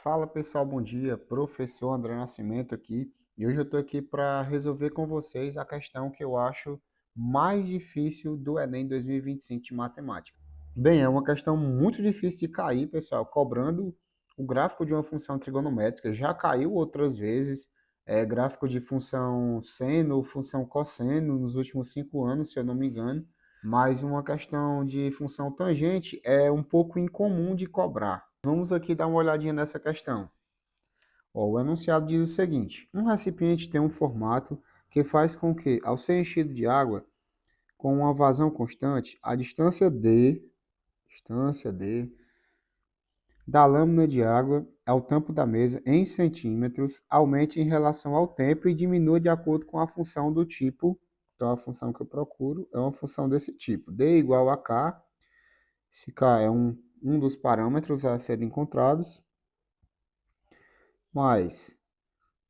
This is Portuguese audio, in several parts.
Fala pessoal, bom dia. Professor André Nascimento aqui. E hoje eu estou aqui para resolver com vocês a questão que eu acho mais difícil do Enem 2025 de matemática. Bem, é uma questão muito difícil de cair, pessoal, cobrando o gráfico de uma função trigonométrica. Já caiu outras vezes, gráfico de função seno, função cosseno nos últimos 5 anos, se eu não me engano. Mas uma questão de função tangente é um pouco incomum de cobrar. Vamos aqui dar uma olhadinha nessa questão. Ó, o enunciado diz o seguinte: um recipiente tem um formato que faz com que, ao ser enchido de água com uma vazão constante, a distância D da lâmina de água ao tampo da mesa em centímetros aumente em relação ao tempo e diminua de acordo com a função do tipo. Então, a função que eu procuro é uma função desse tipo. D igual a K, se K é um dos parâmetros a serem encontrados, mais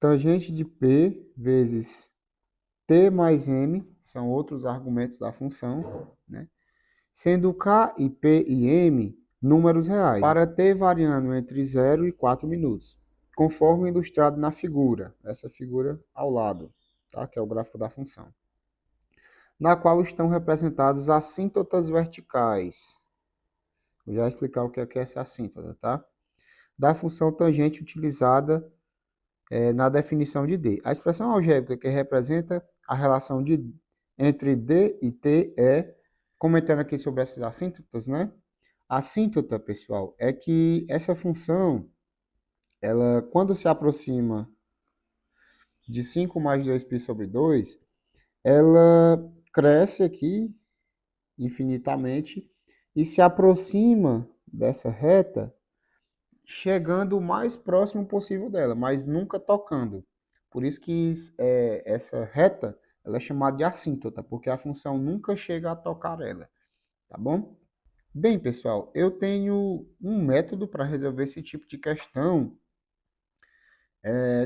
tangente de P vezes T mais M, são outros argumentos da função, né? Sendo K e P e M números reais, para T variando entre 0 e 4 minutos, conforme ilustrado na figura, essa figura ao lado, tá? Que é o gráfico da função, na qual estão representados assíntotas verticais. Vou já explicar o que é essa assíntota, tá? Da função tangente utilizada na definição de D. A expressão algébrica que representa a relação entre D e T é, comentando aqui sobre essas assíntotas, né? A assíntota, pessoal, é que essa função, ela, quando se aproxima de 5 mais 2π sobre 2, ela cresce aqui infinitamente e se aproxima dessa reta, chegando o mais próximo possível dela, mas nunca tocando. Por isso que essa reta ela é chamada de assíntota, porque a função nunca chega a tocar ela, tá bom? Bem, pessoal, eu tenho um método para resolver esse tipo de questão,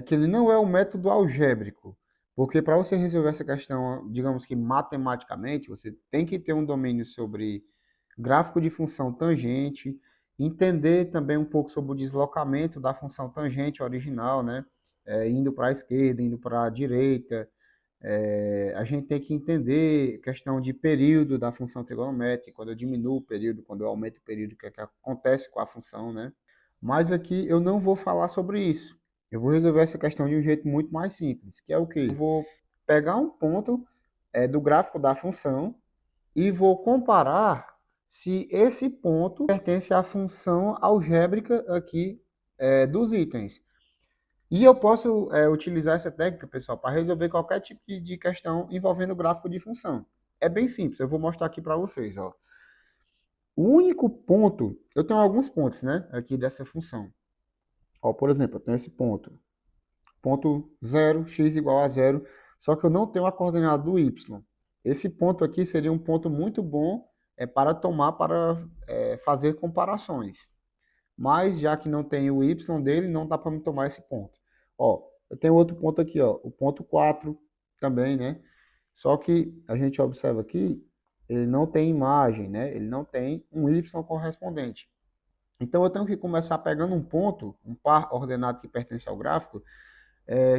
que ele não é o método algébrico, porque para você resolver essa questão, digamos que matematicamente, você tem que ter um domínio sobre gráfico de função tangente, entender também um pouco sobre o deslocamento da função tangente original, né? Indo para a esquerda, indo para a direita. A gente tem que entender questão de período da função trigonométrica, quando eu diminuo o período, quando eu aumento o período, o que é que acontece com a função, né? Mas aqui eu não vou falar sobre isso. Eu vou resolver essa questão de um jeito muito mais simples, que é o quê? Eu vou pegar um ponto do gráfico da função e vou comparar se esse ponto pertence à função algébrica aqui dos itens. E eu posso utilizar essa técnica, pessoal, para resolver qualquer tipo de questão envolvendo gráfico de função. É bem simples, eu vou mostrar aqui para vocês. Ó. O único ponto, eu tenho alguns pontos, né, aqui dessa função. Ó, por exemplo, eu tenho esse ponto 0, x igual a 0, só que eu não tenho a coordenada do y. Esse ponto aqui seria um ponto muito bom para tomar para fazer comparações. Mas já que não tem o y dele, não dá para me tomar esse ponto. Ó, eu tenho outro ponto aqui, ó, o ponto 4 também, né? Só que a gente observa aqui, ele não tem imagem, né? Ele não tem um y correspondente. Então eu tenho que começar pegando um ponto, um par ordenado que pertence ao gráfico,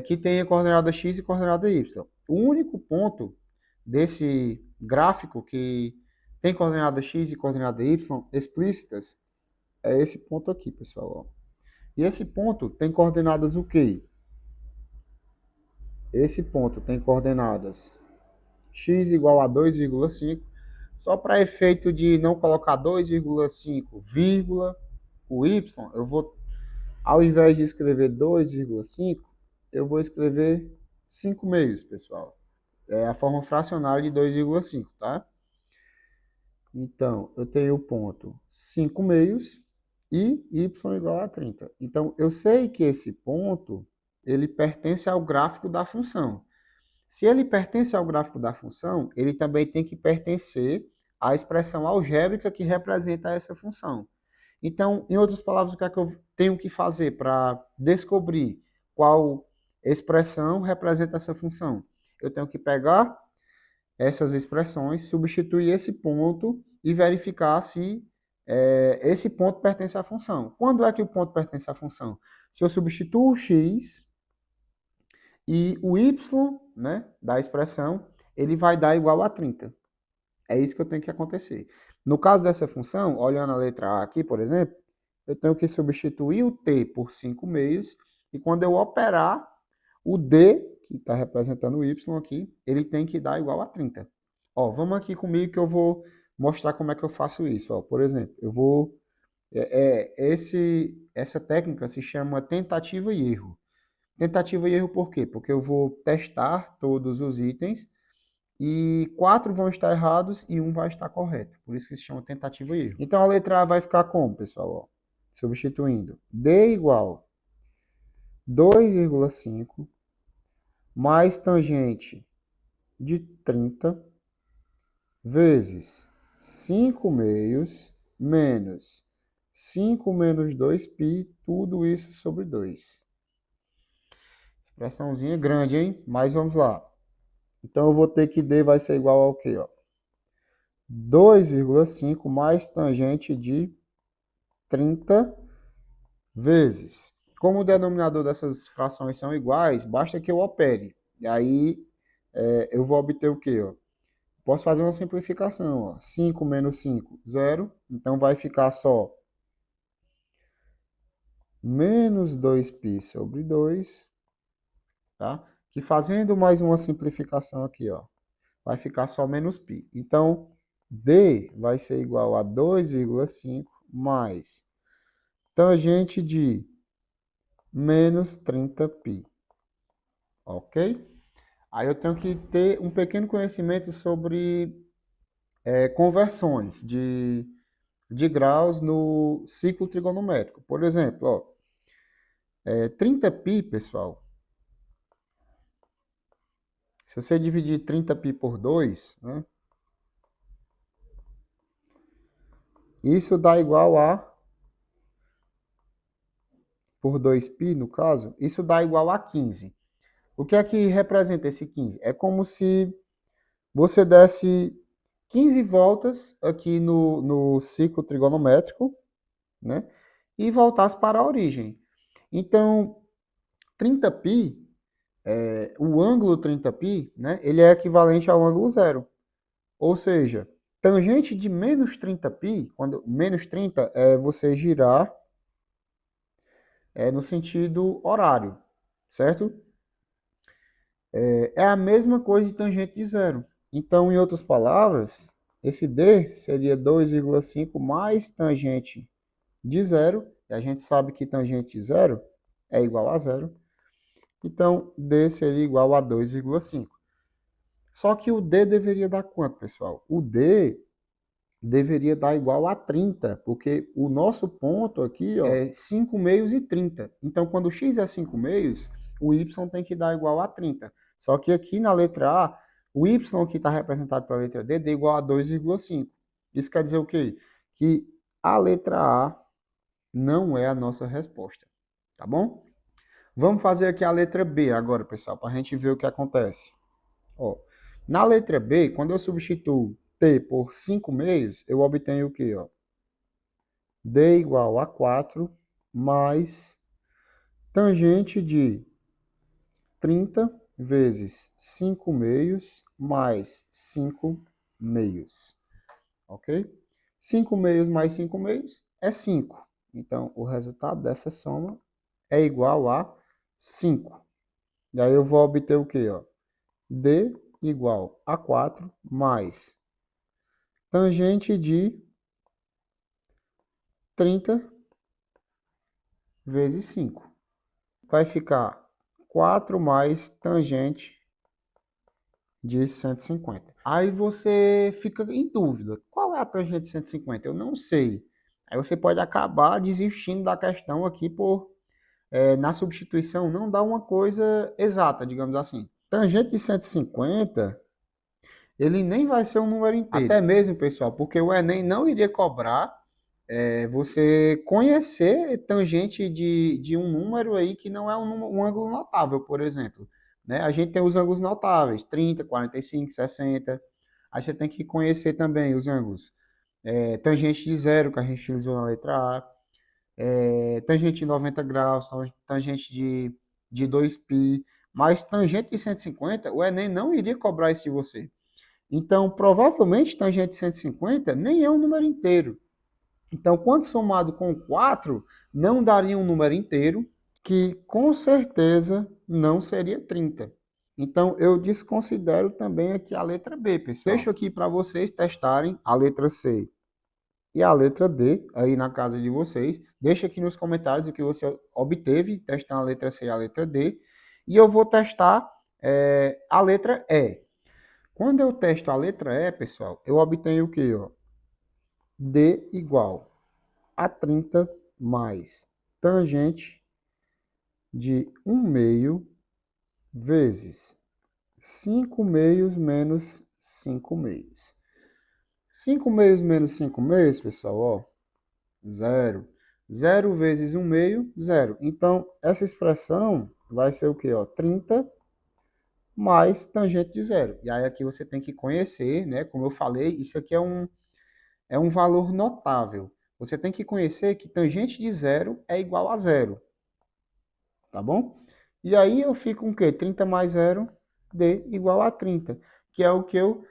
que tenha coordenada x e coordenada y. O único ponto desse gráfico que tem coordenada x e coordenada y explícitas é esse ponto aqui, pessoal. Ó. E esse ponto tem coordenadas o quê? Esse ponto tem coordenadas x igual a 2,5. Só para efeito de não colocar 2,5, vírgula, o y, eu vou, ao invés de escrever 2,5, eu vou escrever 5 meios, pessoal. É a forma fracionária de 2,5, tá? Então, eu tenho o ponto 5 meios e y igual a 30. Então, eu sei que esse ponto, ele pertence ao gráfico da função. Se ele pertence ao gráfico da função, ele também tem que pertencer à expressão algébrica que representa essa função. Então, em outras palavras, o que é que eu tenho que fazer para descobrir qual expressão representa essa função? Eu tenho que pegar essas expressões, substituir esse ponto e verificar se esse ponto pertence à função. Quando é que o ponto pertence à função? Se eu substituo o x e o y, né, da expressão, ele vai dar igual a 30. É isso que eu tenho que acontecer. No caso dessa função, olhando a letra A aqui, por exemplo, eu tenho que substituir o t por 5 meios, e quando eu operar, o d, que está representando o y aqui, ele tem que dar igual a 30. Ó, vamos aqui comigo que eu vou mostrar como é que eu faço isso. Ó, por exemplo, eu vou... essa técnica se chama tentativa e erro. Tentativa e erro por quê? Porque eu vou testar todos os itens e 4 vão estar errados e um vai estar correto. Por isso que se chama tentativa e erro. Então a letra A vai ficar como, pessoal? Ó, substituindo D igual 2,5 mais tangente de 30 vezes 5 meios menos 5 menos 2π, tudo isso sobre 2. Expressãozinha grande, hein? Mas vamos lá. Então eu vou ter que D vai ser igual ao quê? Ó? 2,5 mais tangente de 30 vezes. Como o denominador dessas frações são iguais, basta que eu opere. E aí eu vou obter o quê? Ó? Posso fazer uma simplificação. Ó. 5 menos 5, 0. Então vai ficar só menos 2π sobre 2. Tá? Que fazendo mais uma simplificação aqui, ó, vai ficar só menos π. Então, D vai ser igual a 2,5 mais tangente de menos 30π. Ok? Aí eu tenho que ter um pequeno conhecimento sobre conversões de graus no ciclo trigonométrico. Por exemplo, ó, 30π, pessoal, se você dividir 30π por 2, né, isso dá igual a, por 2π no caso, isso dá igual a 15. O que é que representa esse 15? É como se você desse 15 voltas aqui no ciclo trigonométrico, né? E voltasse para a origem. Então, 30π, o ângulo 30π, né? Ele é equivalente ao ângulo zero. Ou seja, tangente de menos 30π, quando menos 30 é você girar no sentido horário, certo? É a mesma coisa de tangente de zero. Então, em outras palavras, esse D seria 2,5 mais tangente de zero. E a gente sabe que tangente de zero é igual a zero. Então, D seria igual a 2,5. Só que o D deveria dar quanto, pessoal? O D deveria dar igual a 30, porque o nosso ponto aqui ó, é 5 meios e 30. Então, quando x é 5 meios, o y tem que dar igual a 30. Só que aqui na letra A, o y que está representado pela letra D dá igual a 2,5. Isso quer dizer o quê? Que a letra A não é a nossa resposta, tá bom? Vamos fazer aqui a letra B agora, pessoal, para a gente ver o que acontece. Ó, na letra B, quando eu substituo t por 5 meios, eu obtenho o quê? Ó? D igual a 4 mais tangente de 30 vezes 5 meios mais 5 meios. Ok? 5 meios mais 5 meios é 5. Então, o resultado dessa soma é igual a 5. E aí eu vou obter o quê? Ó? D igual a 4 mais tangente de 30 vezes 5. Vai ficar 4 mais tangente de 150. Aí você fica em dúvida. Qual é a tangente de 150? Eu não sei. Aí você pode acabar desistindo da questão aqui por, na substituição, não dá uma coisa exata, digamos assim. Tangente de 150, ele nem vai ser um número inteiro. Até mesmo, pessoal, porque o Enem não iria cobrar você conhecer tangente de um número aí que não é um ângulo notável, por exemplo. Né? A gente tem os ângulos notáveis, 30, 45, 60. Aí você tem que conhecer também os ângulos tangente de zero, que a gente utilizou na letra A, tangente de 90 graus, tangente de 2π, mas tangente de 150, o Enem não iria cobrar isso de você. Então, provavelmente, tangente de 150 nem é um número inteiro. Então, quando somado com 4, não daria um número inteiro, que com certeza não seria 30. Então, eu desconsidero também aqui a letra B, pessoal. Deixo aqui para vocês testarem a letra C e a letra D aí na casa de vocês. Deixa aqui nos comentários o que você obteve testando a letra C e a letra D. E eu vou testar a letra E. Quando eu testo a letra E, pessoal, eu obtenho o quê? Ó? D igual a 30 mais tangente de 1/2 vezes 5/2 menos 5/2. 5/2 menos 5/2, pessoal, ó, zero. 0 vezes 1/2, zero. Então, essa expressão vai ser o quê? Ó? 30 mais tangente de zero. E aí aqui você tem que conhecer, né? Como eu falei, isso aqui é um valor notável. Você tem que conhecer que tangente de zero é igual a zero. Tá bom? E aí eu fico com o quê? 30 mais zero, D igual a 30, que é o que eu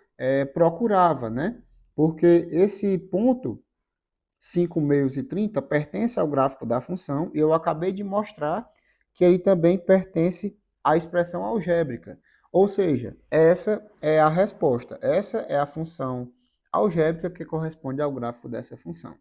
procurava, né? Porque esse ponto, 5/2 e 30, pertence ao gráfico da função, e eu acabei de mostrar que ele também pertence à expressão algébrica. Ou seja, essa é a resposta. Essa é a função algébrica que corresponde ao gráfico dessa função.